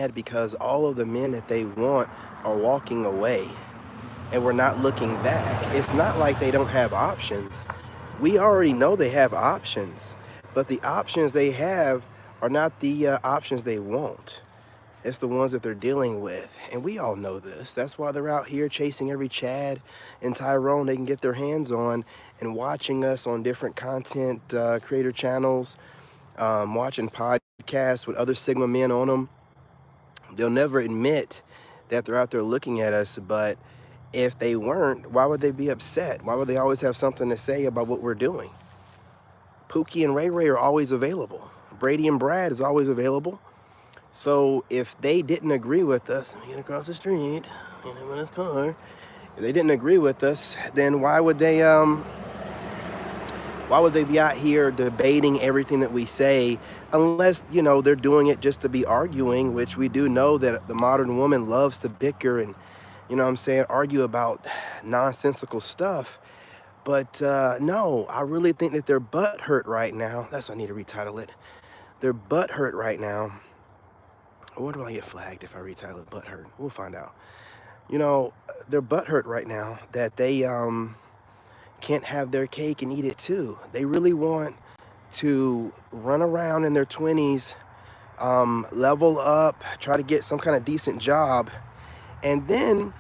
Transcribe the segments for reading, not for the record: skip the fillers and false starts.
sad because all of the men that they want are walking away, and we're not looking back. It's not like they don't have options. We already know they have options, but the options they have are not the options they want. It's the ones that they're dealing with. And we all know this. That's why they're out here chasing every Chad and Tyrone they can get their hands on, and watching us on different content creator channels, watching podcasts with other Sigma men on them. They'll never admit that they're out there looking at us, but if they weren't, why would they be upset? Why would they always have something to say about what we're doing? Pookie and Ray Ray are always available. Brady and Brad is always available. So if they didn't agree with us, let me get across the street, in his car. If they didn't agree with us, then why would they be out here debating everything that we say, unless, they're doing it just to be arguing, which we do know that the modern woman loves to bicker and, argue about nonsensical stuff. But no, I really think that they're butthurt right now. That's what I need to retitle it. They're butthurt right now. Or do I get flagged if I retitle it butthurt? We'll find out. They're butthurt right now that they can't have their cake and eat it too. They really want to run around in their 20s, level up, try to get some kind of decent job, and then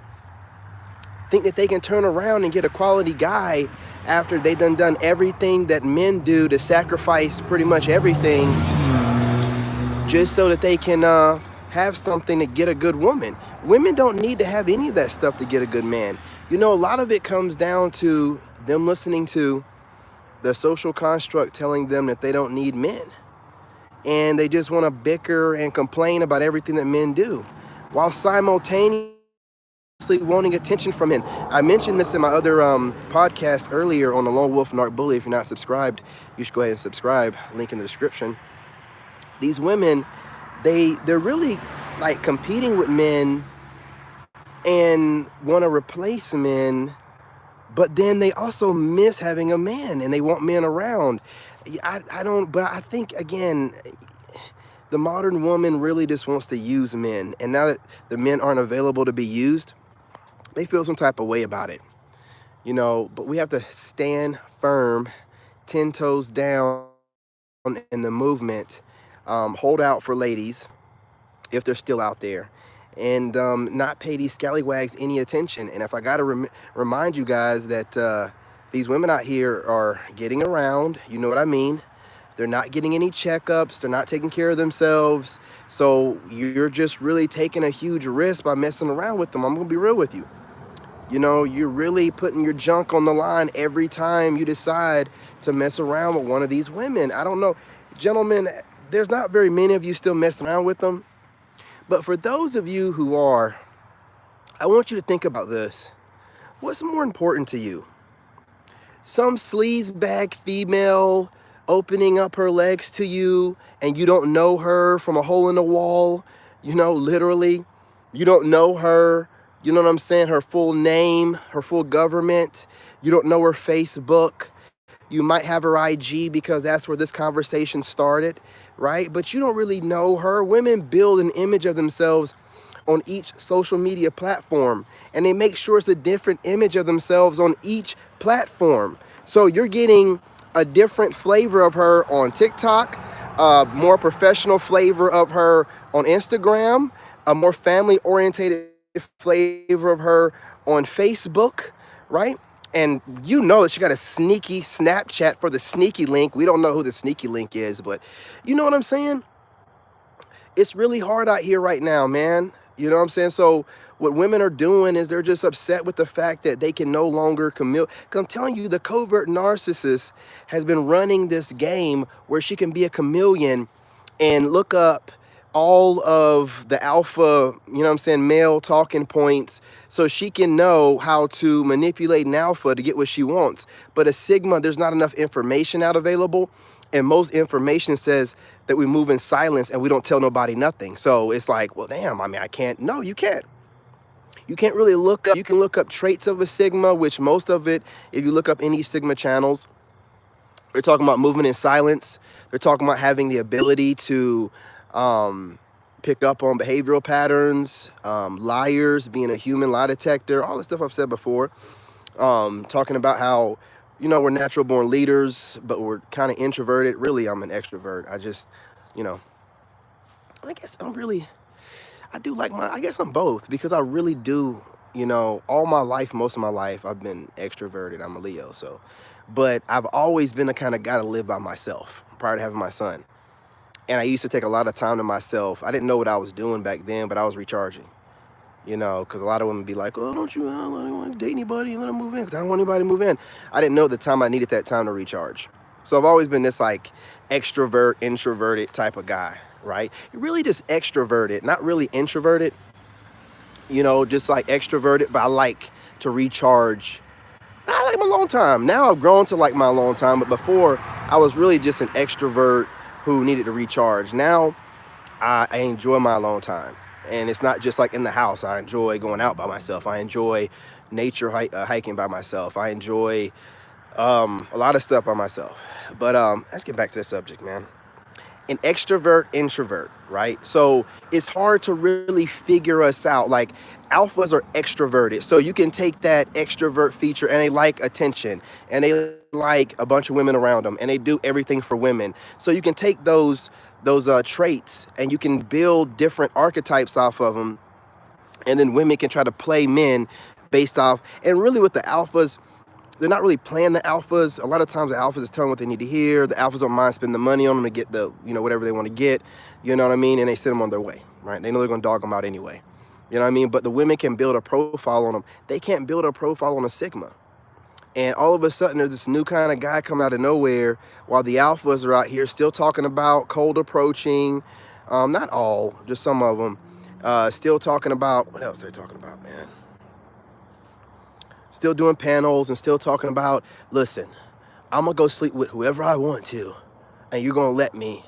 think that they can turn around and get a quality guy after they done everything that men do to sacrifice pretty much everything, just so that they can have something to get a good woman. Women don't need to have any of that stuff to get a good man. A lot of it comes down to them listening to the social construct telling them that they don't need men. And they just want to bicker and complain about everything that men do, while simultaneously wanting attention from men. I mentioned this in my other podcast earlier on the Lone Wolf Narc Bully. If you're not subscribed, you should go ahead and subscribe. Link in the description. These women, they're really like competing with men and want to replace men, but then they also miss having a man and they want men around. But I think, again, the modern woman really just wants to use men. And now that the men aren't available to be used, they feel some type of way about it. But we have to stand firm, 10 toes down in the movement, hold out for ladies if they're still out there, and not pay these scallywags any attention. And if I got to remind you guys that these women out here are getting around, you know what I mean? They're not getting any checkups. They're not taking care of themselves. So you're just really taking a huge risk by messing around with them. I'm going to be real with you. You're really putting your junk on the line every time you decide to mess around with one of these women. I don't know. Gentlemen, there's not very many of you still messing around with them. But for those of you who are, I want you to think about this. What's more important to you? Some sleazebag female opening up her legs to you and you don't know her from a hole in the wall, literally. You don't know her, her full name, her full government. You don't know her Facebook. You might have her IG because that's where this conversation started, right? But you don't really know her. Women build an image of themselves on each social media platform, and they make sure it's a different image of themselves on each platform. So you're getting a different flavor of her on TikTok, a more professional flavor of her on Instagram, a more family-oriented flavor of her on Facebook, right? And that she got a sneaky Snapchat for the sneaky link. We don't know who the sneaky link is, but you know what I'm saying? It's really hard out here right now, man. You know what I'm saying? So what women are doing is they're just upset with the fact that they can no longer Because I'm telling you, the covert narcissist has been running this game where she can be a chameleon and look up all of the alpha, male talking points, so she can know how to manipulate an alpha to get what she wants. But a Sigma, there's not enough information out available, and most information says that we move in silence and we don't tell nobody nothing. So it's like, well, damn, I can't. No, you can't. You can't really look up. You can look up traits of a Sigma, which most of it, if you look up any Sigma channels, they're talking about moving in silence. They're talking about having the ability to pick up on behavioral patterns, liars, being a human lie detector, all the stuff I've said before. Talking about how, we're natural born leaders, but we're kind of introverted. Really, I'm an extrovert. You know, I guess I do like I guess I'm both because I really do, all my life, most of my life, I've been extroverted. I'm a Leo, so, but I've always been the kind of guy to live by myself prior to having my son. And I used to take a lot of time to myself. I didn't know what I was doing back then, but I was recharging. Because a lot of women be like, oh, don't you want to date anybody? Let them move in, because I don't want anybody to move in. I didn't know at the time I needed that time to recharge. So I've always been this like extrovert, introverted type of guy, right? Really just extroverted, not really introverted, just like extroverted, but I like to recharge. I like my alone time. Now I've grown to like my alone time, but before I was really just an extrovert who needed to recharge. Now I enjoy my alone time. And it's not just like in the house. I enjoy going out by myself. I enjoy nature hiking by myself. I enjoy a lot of stuff by myself. But let's get back to the subject, man. An extrovert, introvert, right? So it's hard to really figure us out. Like alphas are extroverted. So you can take that extrovert feature and they like attention and they like a bunch of women around them and they do everything for women. So you can take those traits and you can build different archetypes off of them, and then women can try to play men based off. And really with the alphas, they're not really playing the alphas. A lot of times the alphas is telling what they need to hear. The alphas don't mind spending the money on them to get the, whatever they want to get, you know what I mean? And they send them on their way, right? They know they're going to dog them out anyway. You know what I mean? But the women can build a profile on them. They can't build a profile on a Sigma. And all of a sudden, there's this new kind of guy coming out of nowhere while the alphas are out here still talking about cold approaching. Not all, just some of them. Still talking about, what else are they talking about, man? Still doing panels and still talking about, listen, I'm going to go sleep with whoever I want to, and you're going to let me.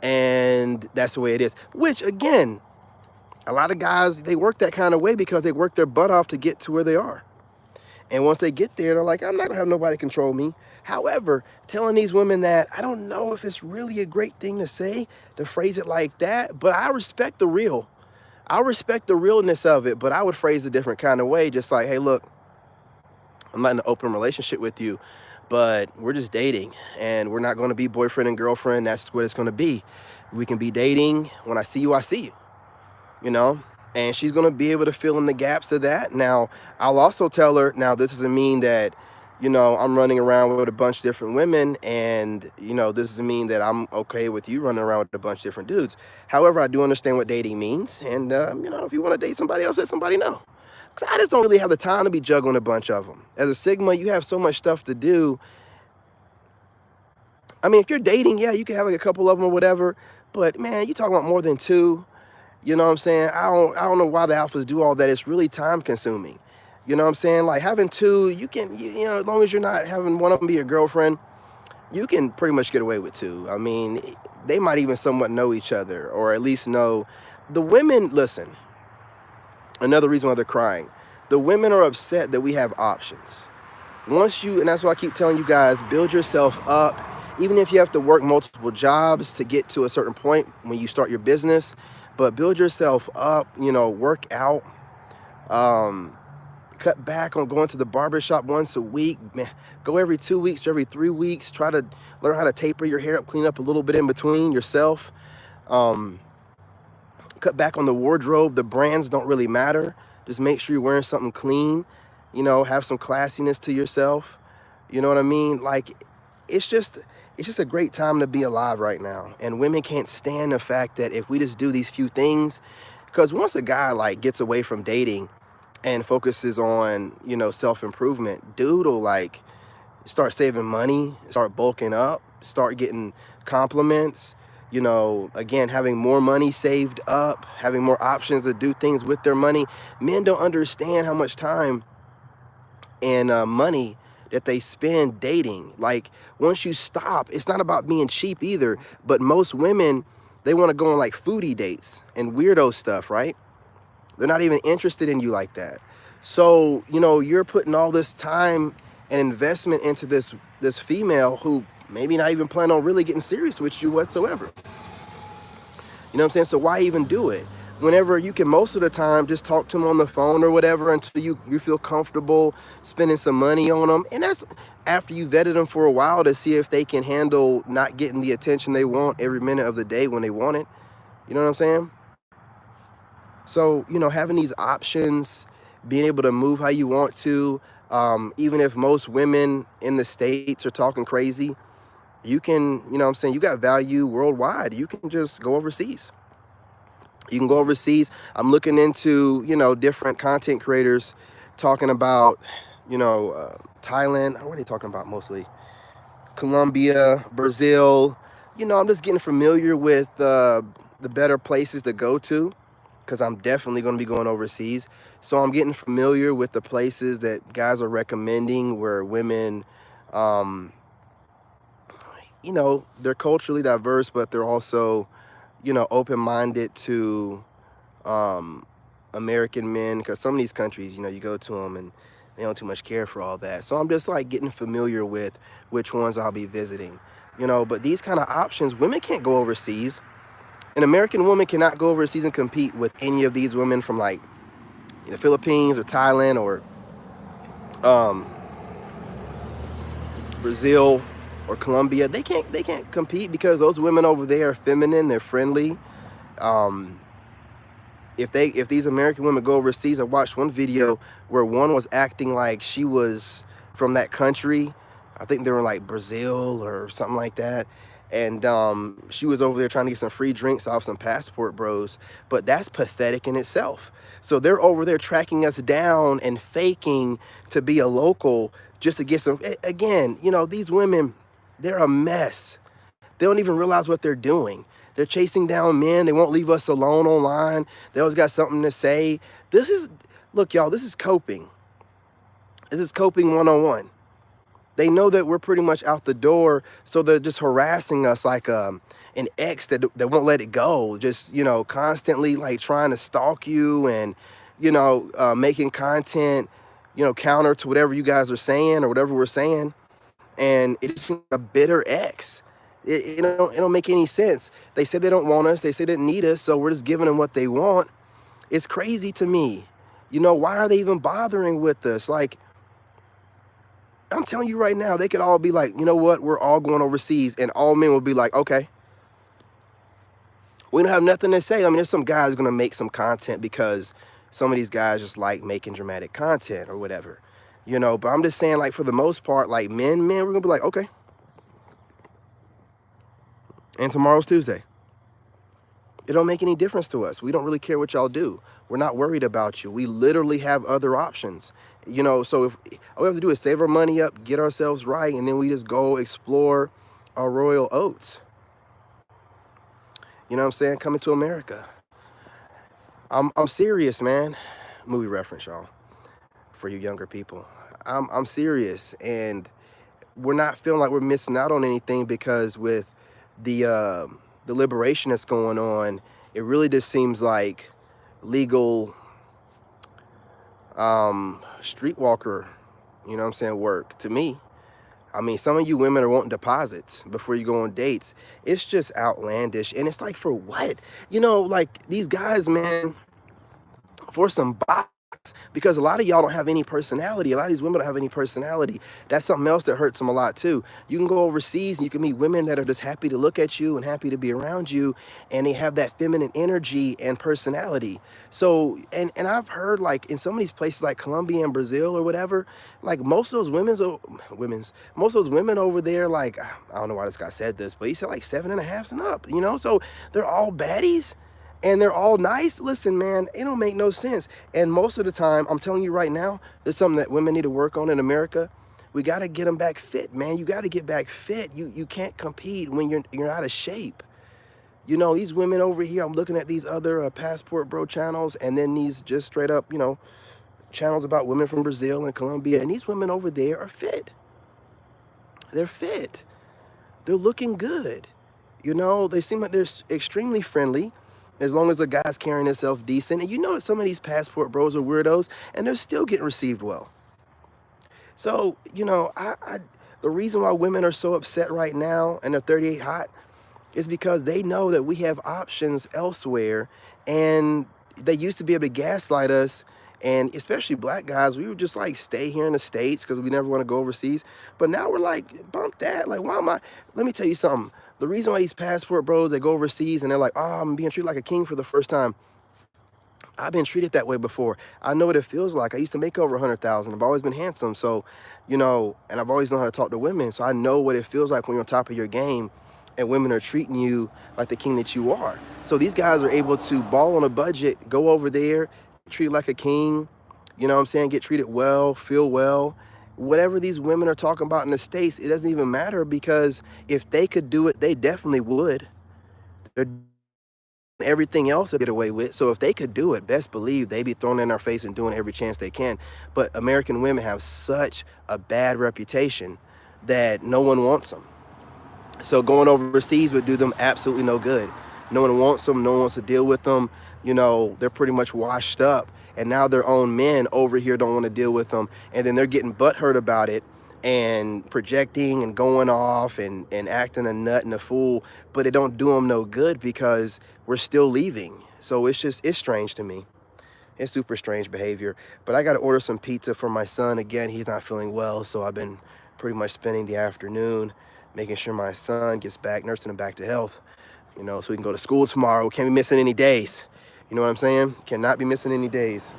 And that's the way it is. Which, again, a lot of guys, they work that kind of way because they work their butt off to get to where they are. And once they get there, they're like, I'm not going to have nobody control me. However, telling these women that, I don't know if it's really a great thing to say, to phrase it like that, but I respect the real. I respect the realness of it, but I would phrase it a different kind of way. Just like, hey, look, I'm not in an open relationship with you, but we're just dating and we're not going to be boyfriend and girlfriend. That's what it's going to be. We can be dating. When I see you, I see you, and she's going to be able to fill in the gaps of that. Now, I'll also tell her, now, this doesn't mean that, I'm running around with a bunch of different women and, this doesn't mean that I'm okay with you running around with a bunch of different dudes. However, I do understand what dating means. And, if you want to date somebody else, let somebody know. Because I just don't really have the time to be juggling a bunch of them. As a Sigma, you have so much stuff to do. I mean, if you're dating, yeah, you can have like a couple of them or whatever. But, man, you talking about more than two. You know what I'm saying? I don't know why the alphas do all that. It's really time consuming. You know what I'm saying? Like having two, you can, as long as you're not having one of them be your girlfriend, you can pretty much get away with two. I mean, they might even somewhat know each other, or at least know. The women, listen, another reason why they're crying. The women are upset that we have options. And that's why I keep telling you guys, build yourself up. Even if you have to work multiple jobs to get to a certain point when you start your business, but build yourself up, work out, cut back on going to the barbershop once a week, man, go every 2 weeks or every 3 weeks, try to learn how to taper your hair up, clean up a little bit in between yourself, cut back on the wardrobe. The brands don't really matter. Just make sure you're wearing something clean, have some classiness to yourself. You know what I mean? Like, it's just a great time to be alive right now. And women can't stand the fact that if we just do these few things, because once a guy like gets away from dating and focuses on, self-improvement, dude will like start saving money, start bulking up, start getting compliments, again, having more money saved up, having more options to do things with their money. Men don't understand how much time and money that they spend dating. Like, once you stop, it's not about being cheap either, but most women, they want to go on like foodie dates and weirdo stuff, right? They're not even interested in you like that. So, you're putting all this time and investment into this female who maybe not even plan on really getting serious with you whatsoever. You know what I'm saying? So why even do it? Whenever you can, most of the time, just talk to them on the phone or whatever until you feel comfortable spending some money on them. And that's after you vetted them for a while to see if they can handle not getting the attention they want every minute of the day when they want it. You know what I'm saying? So, having these options, being able to move how you want to, even if most women in the States are talking crazy, you can, what I'm saying, you got value worldwide. You can just go overseas. You can go overseas. I'm looking into, different content creators talking about, Thailand. What are they talking about mostly? Colombia, Brazil. I'm just getting familiar with the better places to go to because I'm definitely going to be going overseas. So I'm getting familiar with the places that guys are recommending where women, um, they're culturally diverse, but they're also, open-minded to um, American men, because some of these countries, you go to them and they don't too much care for all that. So I'm just like getting familiar with which ones I'll be visiting, but these kind of options, women can't go overseas. An American woman cannot go overseas and compete with any of these women from like the Philippines or Thailand or um, Brazil or Colombia. They can't compete because those women over there are feminine, they're friendly. Um, if these American women go overseas, I watched one video where one was acting like she was from that country. I think they were like Brazil or something like that. And she was over there trying to get some free drinks off some passport bros. But that's pathetic in itself. So they're over there tracking us down and faking to be a local just to get some. Again, these women, they're a mess. They don't even realize what they're doing. They're chasing down men. They won't leave us alone online. They always got something to say. Look, y'all, this is coping. This is coping 101. They know that we're pretty much out the door, so they're just harassing us like an ex that won't let it go. Just, constantly like trying to stalk you and, making content, counter to whatever you guys are saying or whatever we're saying. And it's a bitter ex. It don't make any sense. They say they don't want us. They say they didn't need us, so we're just giving them what they want. It's crazy to me. Why are they even bothering with us? Like, I'm telling you right now, they could all be like, you know what? We're all going overseas, and all men will be like, okay. We don't have nothing to say. I mean, there's some guys going to make some content because some of these guys just like making dramatic content or whatever. But I'm just saying, like, for the most part, like, men, we're going to be like, okay. And tomorrow's Tuesday. It don't make any difference to us. We don't really care what y'all do. We're not worried about you. We literally have other options. So if all we have to do is save our money up, get ourselves right, and then we just go explore our royal oats. You know what I'm saying? Coming to America. I'm serious, man. Movie reference, y'all, for you younger people. I'm serious, and we're not feeling like we're missing out on anything because with the liberation that's going on, it really just seems like legal streetwalker, work to me. I mean, some of you women are wanting deposits before you go on dates. It's just outlandish. And it's like, for what? Like these guys, man, for some box, because a lot of y'all don't have any personality. A lot of these women don't have any personality. That's something else that hurts them a lot too. You can go overseas and you can meet women that are just happy to look at you and happy to be around you, and they have that feminine energy and personality. So, and I've heard like in some of these places like Colombia and Brazil or whatever, like most of those most of those women over there, like, I don't know why this guy said this, but he said like 7.5 and up, so they're all baddies. And they're all nice. Listen, man, it don't make no sense. And most of the time, I'm telling you right now, there's something that women need to work on in America. We got to get them back fit, man. You got to get back fit. You can't compete when you're out of shape. These women over here, I'm looking at these other passport bro channels, and then these just straight up, channels about women from Brazil and Colombia. And these women over there are fit. They're fit. They're looking good. They seem like they're extremely friendly, as long as the guy's carrying himself decent. And that some of these passport bros are weirdos, and they're still getting received well. So, the reason why women are so upset right now and they're 38 hot It's because they know that we have options elsewhere, and they used to be able to gaslight us. And especially black guys, we would just like stay here in the States because we never want to go overseas. But now we're like, bump that. Like, why am I? Let me tell you something. The reason why these passport bros, they go overseas and they're like, oh, I'm being treated like a king for the first time. I've been treated that way before. I know what it feels like. I used to make over 100,000. I've always been handsome. So, and I've always known how to talk to women. So I know what it feels like when you're on top of your game and women are treating you like the king that you are. So these guys are able to ball on a budget, go over there, treat like a king, you know what I'm saying? Get treated well, feel well. Whatever these women are talking about in the States, it doesn't even matter because if they could do it, they definitely would. They're everything else they get away with. So if they could do it, best believe they'd be thrown in our face and doing every chance they can. But American women have such a bad reputation that no one wants them. So going overseas would do them absolutely no good. No one wants them. No one wants to deal with them. They're pretty much washed up. And now their own men over here don't want to deal with them. And then they're getting butthurt about it and projecting and going off and acting a nut and a fool. But it don't do them no good because we're still leaving. So it's strange to me. It's super strange behavior. But I got to order some pizza for my son. Again, he's not feeling well. So I've been pretty much spending the afternoon making sure my son gets back, nursing him back to health, so he can go to school tomorrow. Can't be missing any days. You know what I'm saying? Cannot be missing any days.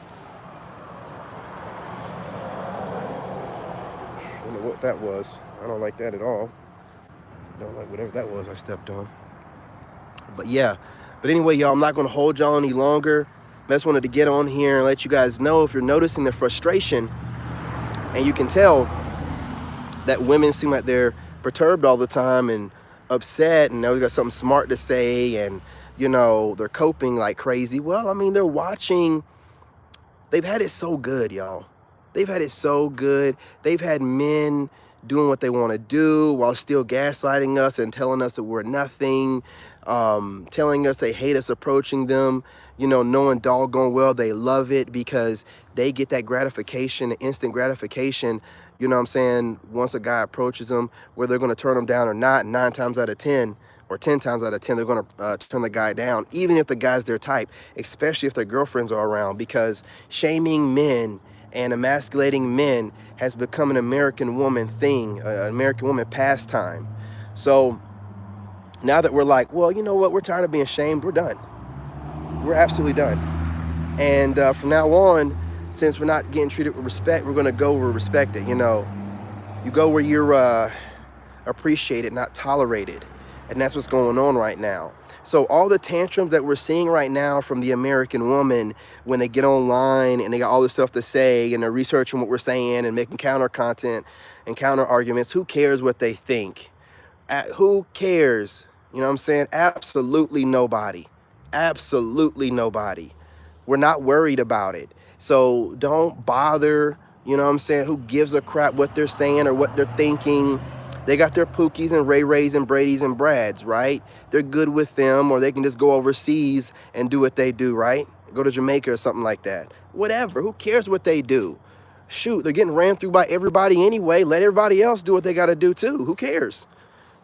I don't know what that was. I don't like that at all. Don't like whatever that was I stepped on. But yeah. But anyway, y'all, I'm not going to hold y'all any longer. I just wanted to get on here and let you guys know if you're noticing the frustration, and you can tell that women seem like they're perturbed all the time and upset, and they always got something smart to say, and they're coping like crazy. Well, I mean, they're watching. They've had it so good, y'all. They've had it so good. They've had men doing what they want to do while still gaslighting us and telling us that we're nothing, telling us they hate us approaching them, knowing doggone well they love it because they get that gratification, instant gratification, you know what I'm saying, once a guy approaches them, whether they're going to turn them down or not, 9 times out of 10 or 10 times out of 10, they're going to turn the guy down, even if the guy's their type, especially if their girlfriends are around, because shaming men and emasculating men has become an American woman thing, an American woman pastime. So now that we're like, well, you know what, we're tired of being shamed, we're done. We're absolutely done. And from now on, since we're not getting treated with respect, we're going to go where we're respected. You go where you're appreciated, not tolerated. And that's what's going on right now. So all the tantrums that we're seeing right now from the American woman when they get online and they got all this stuff to say and they're researching what we're saying and making counter content and counter arguments, who cares what they think? Who cares? You know what I'm saying? Absolutely nobody. Absolutely nobody. We're not worried about it. So don't bother, you know what I'm saying? Who gives a crap what they're saying or what they're thinking? They got their Pookies and Ray Rays and Brady's and Brads, right? They're good with them, or they can just go overseas and do what they do, right? Go to Jamaica or something like that. Whatever. Who cares what they do? Shoot, they're getting ran through by everybody anyway. Let everybody else do what they got to do too. Who cares?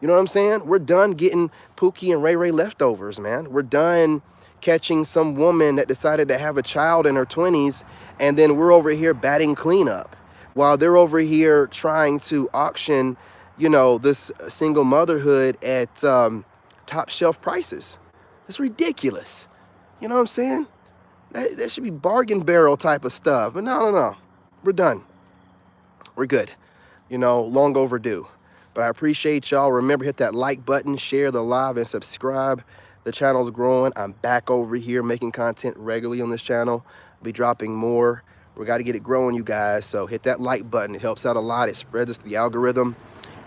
You know what I'm saying? We're done getting Pookie and Ray Ray leftovers, man. We're done catching some woman that decided to have a child in her 20s, and then we're over here batting cleanup while they're over here trying to auction, this single motherhood at top shelf prices. It's ridiculous. You know what I'm saying? That should be bargain barrel type of stuff. But no. We're done. We're good. Long overdue. But I appreciate y'all. Remember, hit that like button, share the live, and subscribe. The channel's growing. I'm back over here making content regularly on this channel. I'll be dropping more. We got to get it growing, you guys. So hit that like button. It helps out a lot. It spreads us to the algorithm.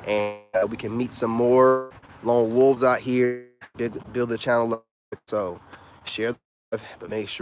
And we can meet some more lone wolves out here, build the channel up. So share, but make sure